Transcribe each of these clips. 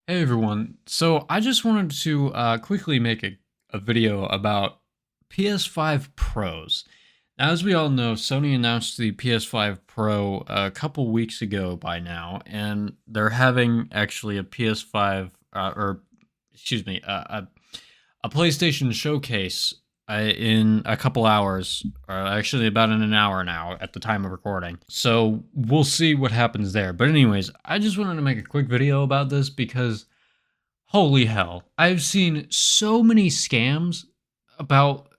Hey everyone, so I just wanted to quickly make a video about PS5 Pros. Now, as we all know, Sony announced the PS5 Pro a couple weeks ago by now, and they're having actually a PS5, or excuse me, a PlayStation showcase in a couple hours, or actually about in an hour now at the time of recording. So we'll see what happens there. But anyways, I just wanted to make a quick video about this because holy hell, I've seen so many scams about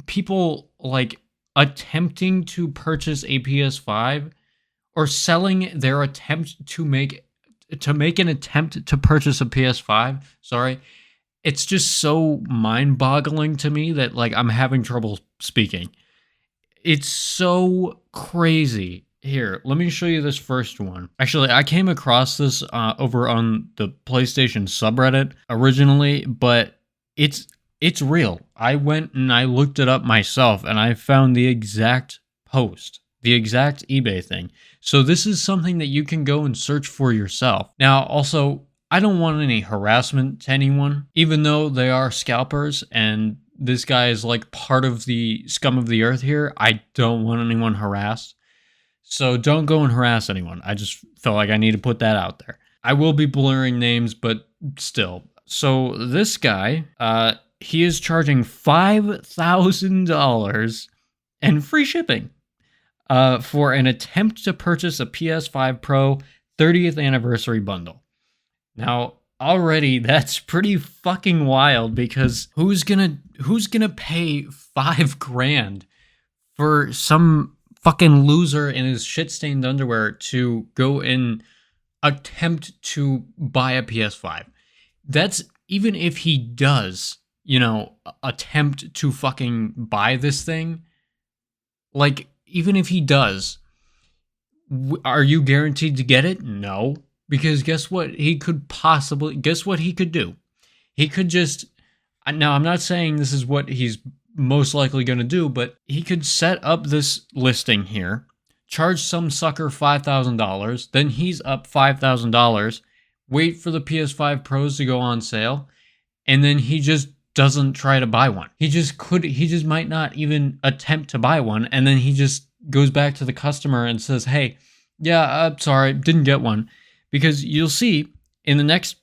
people like attempting to purchase a PS5 or selling their attempt to make an attempt to purchase a PS5. Sorry, it's just so mind-boggling to me that like I'm having trouble speaking. It's so crazy. Here, let me show you this first one. Actually, I came across this over on the PlayStation subreddit originally, but it's it's real. I went and I looked it up myself and I found the exact post, the exact eBay thing. So this is something that you can go and search for yourself. Now, also, I don't want any harassment to anyone, even though they are scalpers and this guy is like part of the scum of the earth here. I don't want anyone harassed. So don't go and harass anyone. I just felt like I need to put that out there. I will be blurring names, but still. So this guy, he is charging $5,000 and free shipping for an attempt to purchase a PS5 Pro 30th anniversary bundle. Now, already that's pretty fucking wild because who's gonna pay 5 grand for some fucking loser in his shit-stained underwear to go and attempt to buy a PS5? That's even if he does, attempt to fucking buy this thing. Like, even if he does, are you guaranteed to get it? No. Because guess what guess what he could do? He could just, now I'm not saying this is what he's most likely going to do, but he could set up this listing here, charge some sucker $5,000, then he's up $5,000, wait for the PS5 Pros to go on sale, and then he just doesn't try to buy one. He just might not even attempt to buy one, and then he just goes back to the customer and says, "Hey, yeah, I'm sorry, didn't get one." Because you'll see in the next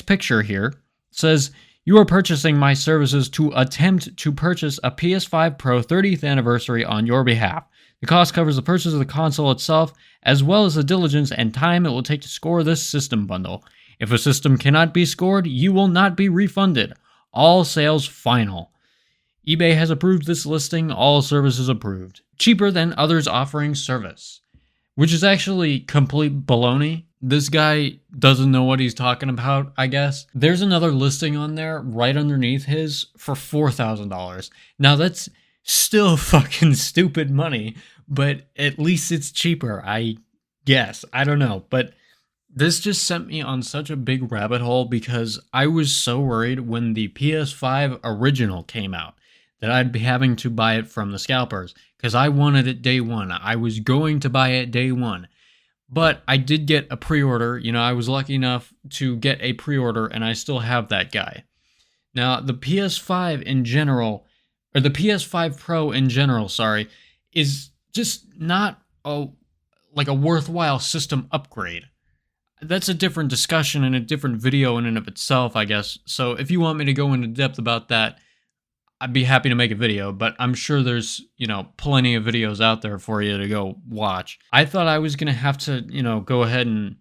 picture here, says, "You are purchasing my services to attempt to purchase a PS5 Pro 30th anniversary on your behalf. The cost covers the purchase of the console itself, as well as the diligence and time it will take to score this system bundle. If a system cannot be scored, you will not be refunded. All sales final. eBay has approved this listing. All services approved. Cheaper than others offering service." Which is actually complete baloney. This guy doesn't know what he's talking about, I guess. There's another listing on there right underneath his for $4,000. Now that's still fucking stupid money, but at least it's cheaper, I guess. I don't know. But this just sent me on such a big rabbit hole because I was so worried when the PS5 original came out that I'd be having to buy it from the scalpers because I wanted it day one. I was going to buy it day one. But I did get a pre-order. I was lucky enough to get a pre-order and I still have that guy. Now, the PS5 in general, or the PS5 Pro in general, sorry, is just not a worthwhile system upgrade. That's a different discussion and a different video in and of itself, I guess. So if you want me to go into depth about that, I'd be happy to make a video, but I'm sure there's, plenty of videos out there for you to go watch. I thought I was going to have to, go ahead and,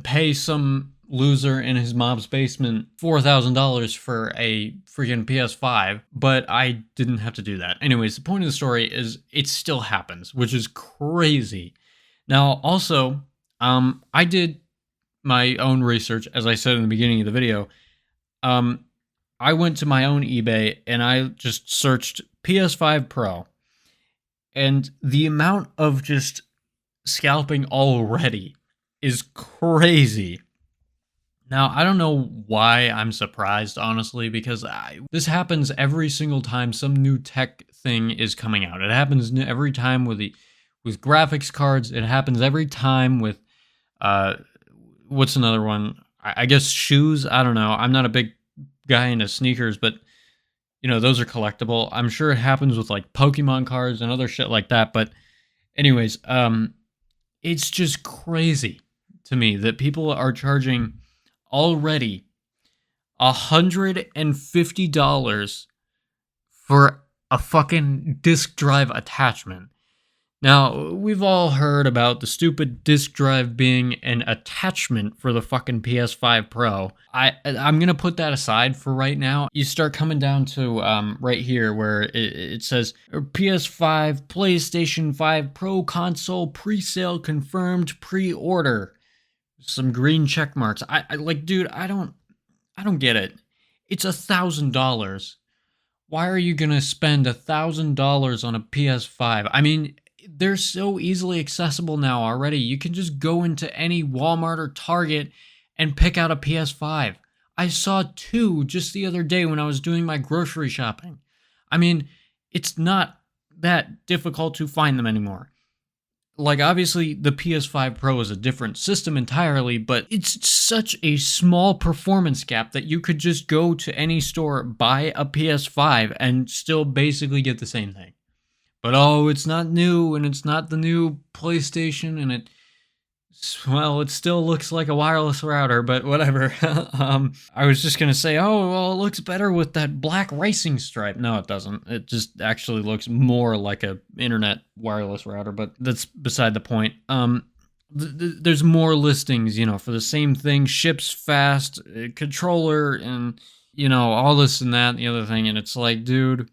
pay some loser in his mom's basement $4,000 for a freaking PS5, but I didn't have to do that. Anyways, the point of the story is it still happens, which is crazy. Now, also, I did my own research, as I said in the beginning of the video. I went to my own eBay and I just searched PS5 Pro. And the amount of just scalping already is crazy. Now, I don't know why I'm surprised, honestly, because this happens every single time some new tech thing is coming out. It happens every time with graphics cards. It happens every time with what's another one? I guess shoes. I don't know. I'm not a big guy into sneakers, but those are collectible. I'm sure it happens with like Pokemon cards and other shit like that. But anyways, it's just crazy to me that people are charging already $150 for a fucking disk drive attachment. Now, we've all heard about the stupid disk drive being an attachment for the fucking PS5 Pro. I'm going to put that aside for right now. You start coming down to right here where it says PS5, PlayStation 5 Pro console pre-sale confirmed pre-order. Some green check marks. I like, dude, I don't get it. It's $1,000. Why are you gonna spend $1,000 on a PS5? I mean, they're so easily accessible now already. You can just go into any Walmart or Target and pick out a PS5. I saw two just the other day when I was doing my grocery shopping. I mean, it's not that difficult to find them anymore. Like, obviously, the PS5 Pro is a different system entirely, but it's such a small performance gap that you could just go to any store, buy a PS5, and still basically get the same thing. But oh, it's not new, and it's not the new PlayStation, and it still looks like a wireless router, but whatever. I was just gonna say, oh, well, it looks better with that black racing stripe. No, it doesn't. It just actually looks more like a internet wireless router, but that's beside the point. There's more listings, for the same thing, ships fast, controller, and all this and that, and the other thing, and it's like, dude,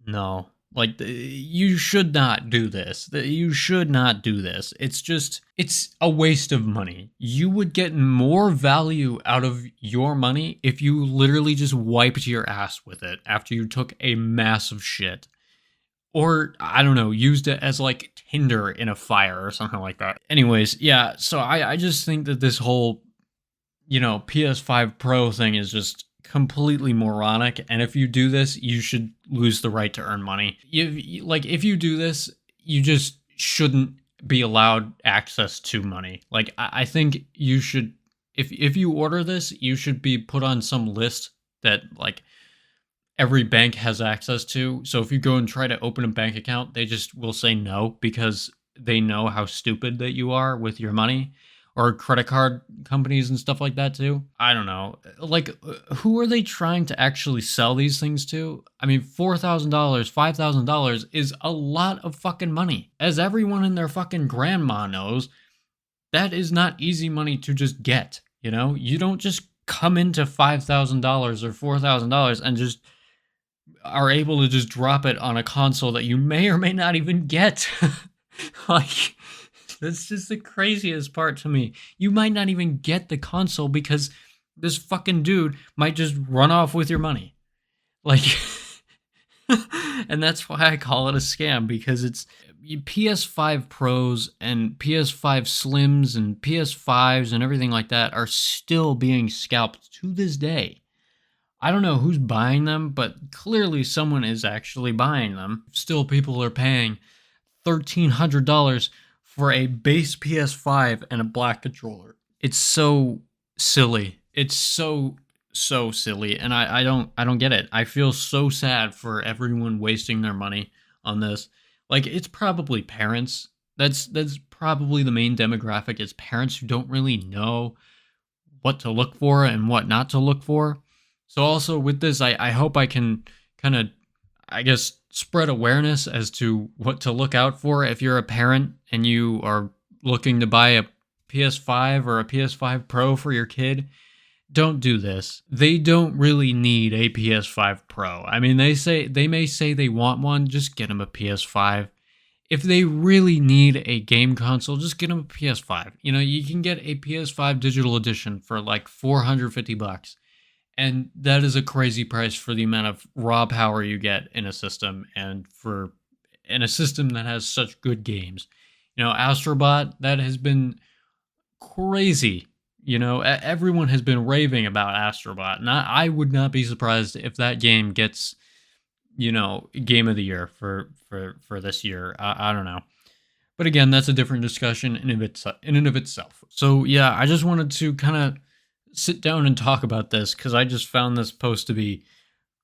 no. Like, you should not do this. You should not do this. It's a waste of money. You would get more value out of your money if you literally just wiped your ass with it after you took a massive shit. Or, I don't know, used it as like tinder in a fire or something like that. Anyways, yeah, so I just think that this whole, PS5 Pro thing is just completely moronic, and if you do this, you should lose the right to earn money. If you do this, you just shouldn't be allowed access to money. Like, I think you should, if you order this, you should be put on some list that like every bank has access to. So if you go and try to open a bank account, they just will say no because they know how stupid that you are with your money. Or credit card companies and stuff like that too. I don't know. Like, who are they trying to actually sell these things to? I mean, $4,000, $5,000 is a lot of fucking money. As everyone and their fucking grandma knows, that is not easy money to just get. You don't just come into $5,000 or $4,000 and just are able to just drop it on a console that you may or may not even get. Like, that's just the craziest part to me. You might not even get the console because this fucking dude might just run off with your money. Like, and that's why I call it a scam, because it's PS5 Pros and PS5 Slims and PS5s and everything like that are still being scalped to this day. I don't know who's buying them, but clearly someone is actually buying them. Still, people are paying $1,300 for a base PS5 and a black controller. It's so silly. It's so silly, and I don't get it. I feel so sad for everyone wasting their money on this. Like, it's probably parents. That's probably the main demographic, is parents who don't really know what to look for and what not to look for. So also with this, I hope I can kind of, I guess, spread awareness as to what to look out for if you're a parent and you are looking to buy a PS5 or a PS5 Pro for your kid. Don't do this. They don't really need a PS5 Pro. I mean, they may say they want one, just get them a PS5. If they really need a game console, just get them a PS5. You can get a PS5 digital edition for like $450. And that is a crazy price for the amount of raw power you get in a system, and for in a system that has such good games. Astrobot, that has been crazy. Everyone has been raving about Astrobot, and I would not be surprised if that game gets, game of the year for this year. I don't know. But again, that's a different discussion in and of itself. So yeah, I just wanted to kind of sit down and talk about this because I just found this post to be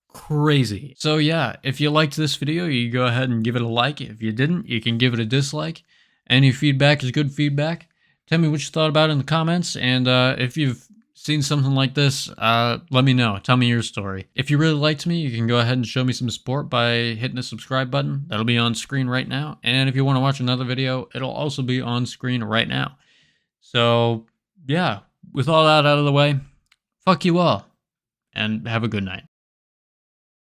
crazy. So yeah, if you liked this video, you go ahead and give it a like. If you didn't, you can give it a dislike. Any feedback is good feedback. Tell me what you thought about it in the comments, and if you've seen something like this, let me know. Tell me your story. If you really liked me, you can go ahead and show me some support by hitting the subscribe button. That'll be on screen right now. And if you want to watch another video, it'll also be on screen right now. So yeah, with all that out of the way, fuck you all, and have a good night.